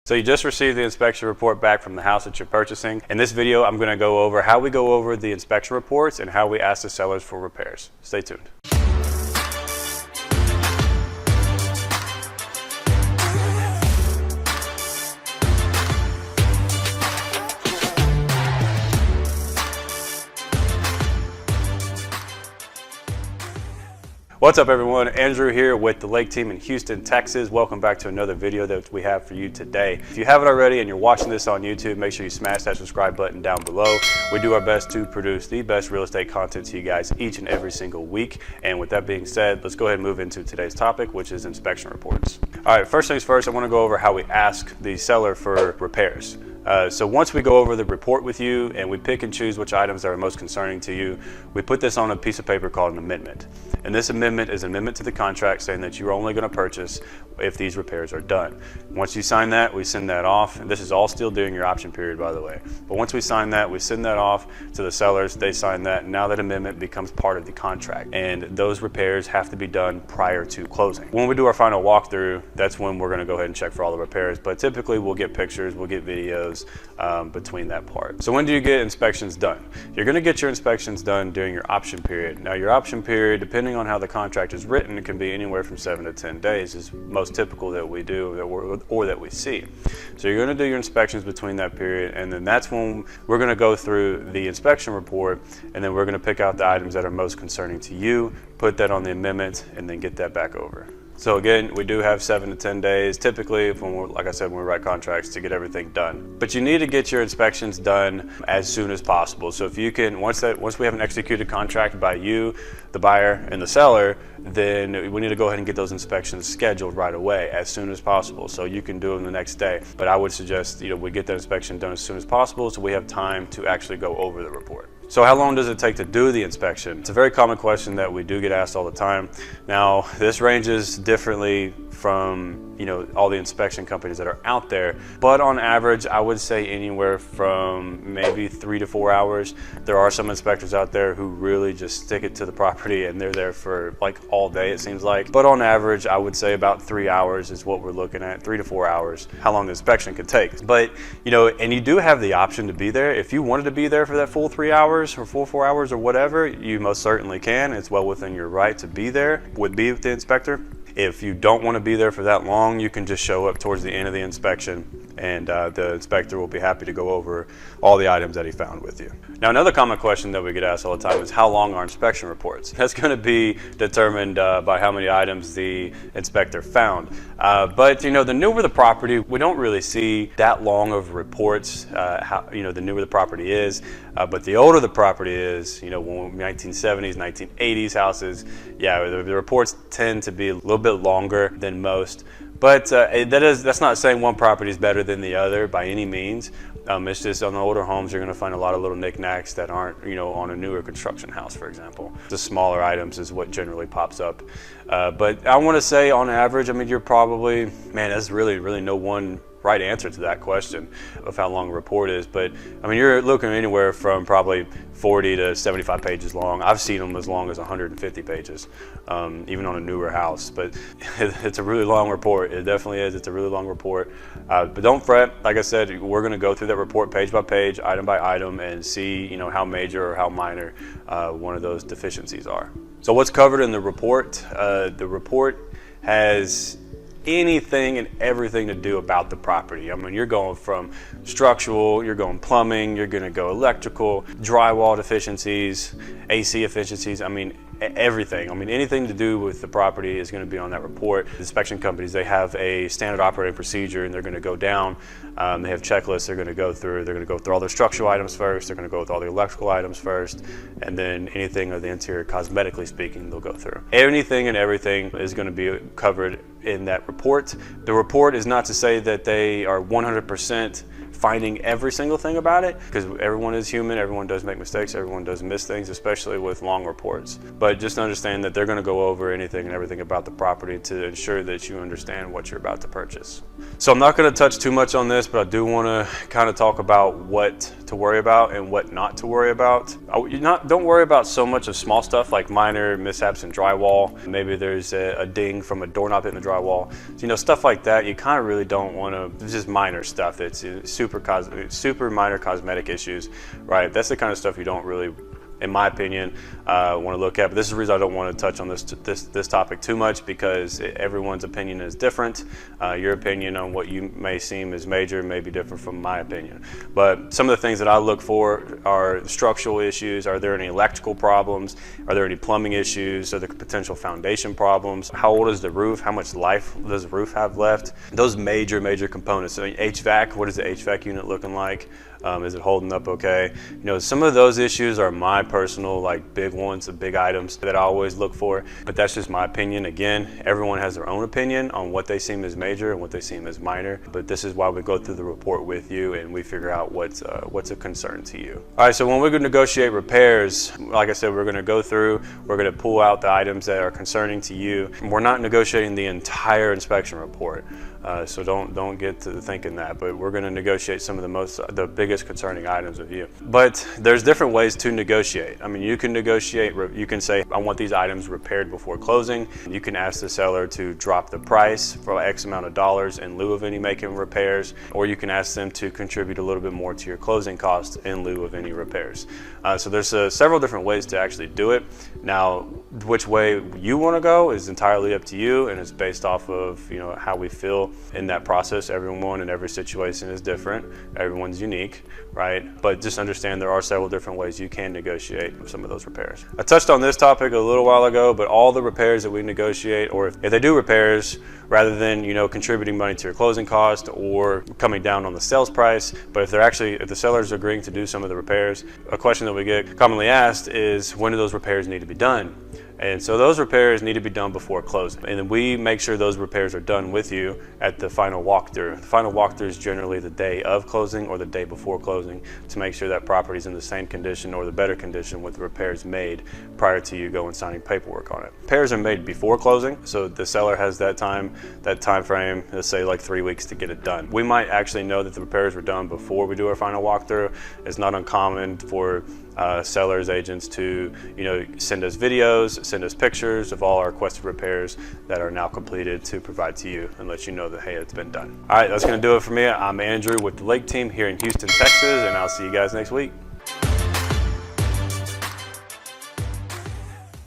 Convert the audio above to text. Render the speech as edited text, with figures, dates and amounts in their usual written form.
So you just received the inspection report back from the house that you're purchasing. In this video, I'm going to go over how we go over the inspection reports and how we ask the sellers for repairs. Stay tuned. What's up everyone, Andrew here with the Lake Team in Houston, Texas. Welcome back to another video that we have for you today. If you haven't already and you're watching this on YouTube, make sure you smash that subscribe button down below. We do our best to produce the best real estate content to you guys each and every single week. And with that being said, let's go ahead and move into today's topic, which is inspection reports. All right, first things first, I want to go over how we ask the seller for repairs. So once we go over the report with you and we pick and choose which items are most concerning to you, we put this on a piece of paper called an amendment. And this amendment is an amendment to the contract saying that you're only going to purchase if these repairs are done. Once you sign that, we send that off. And this is all still during your option period, by the way. But once we sign that, we send that off to the sellers. They sign that. And now that amendment becomes part of the contract. And those repairs have to be done prior to closing. When we do our final walkthrough, that's when we're going to go ahead and check for all the repairs. But typically we'll get pictures, we'll get videos between that part. So when do you get inspections done? You're going to get your inspections done during your option period. Now your option period, depending on how the contract is written, it can be anywhere from 7 to 10 days is most typical that we do or that we see. So you're going to do your inspections between that period, and then that's when we're going to go through the inspection report, and then we're going to pick out the items that are most concerning to you, put that on the amendment, and then get that back over. So again, we do have 7 to 10 days, typically, like I said, when we write contracts, to get everything done. But you need to get your inspections done as soon as possible. So if you can, once we have an executed contract by you, the buyer, and the seller, then we need to go ahead and get those inspections scheduled right away, as soon as possible, so you can do them the next day. But I would suggest, we get that inspection done as soon as possible, so we have time to actually go over the report. So how long does it take to do the inspection? It's a very common question that we do get asked all the time. Now, this ranges differently from all the inspection companies that are out there, but on average, I would say anywhere from maybe 3 to 4 hours. There are some inspectors out there who really just stick it to the property and they're there for like all day, it seems like. But on average, I would say about 3 hours is what we're looking at, 3 to 4 hours, how long the inspection could take. But, and you do have the option to be there. If you wanted to be there for that full 3 hours or full 4 hours or whatever, you most certainly can. It's well within your right to be there, be with the inspector. If you don't want to be there for that long, you can just show up towards the end of the inspection, and the inspector will be happy to go over all the items that he found with you. Now, another common question that we get asked all the time is how long are inspection reports? That's going to be determined by how many items the inspector found. But the newer the property, we don't really see that long of reports. The newer the property is, but the older the property is, 1970s, 1980s houses, yeah, the reports tend to be a little bit longer than most. But that's not saying one property is better than the other by any means. It's just on the older homes, you're going to find a lot of little knickknacks that aren't, on a newer construction house, for example. The smaller items is what generally pops up. But I want to say on average, you're probably, there's really no one right answer to that question of how long a report is, but you're looking anywhere from probably 40 to 75 pages long. I've seen them as long as 150 pages, even on a newer house. But it's a really long report. It definitely is. It's a really long report. But don't fret. Like I said, we're going to go through that report page by page, item by item, and see how major or how minor one of those deficiencies are. So what's covered in the report? The report has anything and everything to do about the property. You're going from structural, you're going plumbing, you're going to go electrical, drywall deficiencies, AC efficiencies, everything. Anything to do with the property is going to be on that report. The inspection companies, they have a standard operating procedure, and they're going to go down. They have checklists they're going to go through. They're going to go through all their structural items first. They're going to go with all the electrical items first, and then anything of the interior, cosmetically speaking, they'll go through. Anything and everything is going to be covered in that report. The report is not to say that they are 100% finding every single thing about it, because everyone is human, everyone does make mistakes, everyone does miss things, especially with long reports. But just understand that they're going to go over anything and everything about the property to ensure that you understand what you're about to purchase. So I'm not going to touch too much on this, but I do want to kind of talk about what to worry about and what not to worry about. Don't worry about so much of small stuff like minor mishaps in drywall. Maybe there's a ding from a doorknob hitting the drywall. So, stuff like that, you kind of really don't want to, it's just minor stuff that's super minor cosmetic issues, right? That's the kind of stuff you don't really, in my opinion, want to look at. But this is the reason I don't want to touch on this topic too much, because everyone's opinion is different. Your opinion on what you may seem as major may be different from my opinion. But some of the things that I look for are structural issues. Are there any electrical problems? Are there any plumbing issues? Are there potential foundation problems? How old is the roof? How much life does the roof have left? Those major components. So HVAC, what is the HVAC unit looking like? Is it holding up okay? Some of those issues are my personal big ones, the big items that I always look for, but that's just my opinion. Again, everyone has their own opinion on what they seem as major and what they seem as minor, but this is why we go through the report with you and we figure out what's a concern to you. All right, so when we're going to negotiate repairs, like I said, we're going to go through, we're going to pull out the items that are concerning to you. We're not negotiating the entire inspection report. So don't get to thinking that, but we're going to negotiate some of the biggest concerning items with you. But there's different ways to negotiate. I mean, you can negotiate, you can say, I want these items repaired before closing. You can ask the seller to drop the price for X amount of dollars in lieu of any making repairs, or you can ask them to contribute a little bit more to your closing costs in lieu of any repairs. So there's several different ways to actually do it. Now, which way you want to go is entirely up to you, and it's based off of how we feel in that process. Everyone in every situation is different. Everyone's unique, right? But just understand there are several different ways you can negotiate some of those repairs. I touched on this topic a little while ago, but all the repairs that we negotiate, or if they do repairs, rather than contributing money to your closing cost or coming down on the sales price, but if the seller's agreeing to do some of the repairs, a question that we get commonly asked is, when do those repairs need to be done? And so those repairs need to be done before closing. And then we make sure those repairs are done with you at the final walkthrough. The final walkthrough is generally the day of closing or the day before closing, to make sure that property is in the same condition or the better condition with the repairs made prior to you going signing paperwork on it. Repairs are made before closing, so the seller has that time frame, let's say 3 weeks, to get it done. We might actually know that the repairs were done before we do our final walkthrough. It's not uncommon for sellers, agents to send us videos, send us pictures of all our requested repairs that are now completed to provide to you and let you know that, hey, it's been done. All right, that's going to do it for me. I'm Andrew with the Lake Team here in Houston, Texas, and I'll see you guys next week.